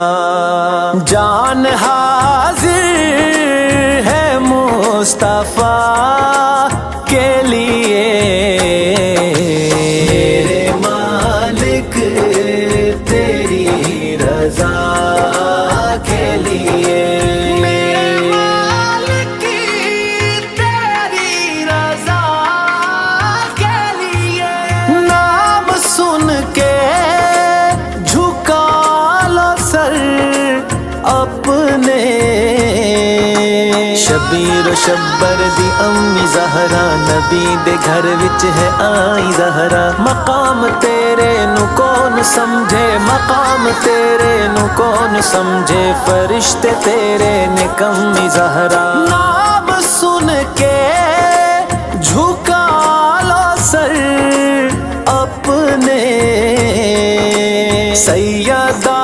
جان حاضر ہے مصطفیٰ کے لیے، میرے مالک تیری رضا کے لیے، میرے مالک تیری رضا کے لیے، نام سن کے جھکا لو سر اپنے، شبیر و شبر دی امی زہرا، نبی دے گھر وچ ہے آئی زہرا، مقام تیرے نو کون سمجھے، مقام تیرے نو کون سمجھے، فرشتے تیرے نے کمی زہرا، نام سن کے جھکا لو سر اپنے، سیدہ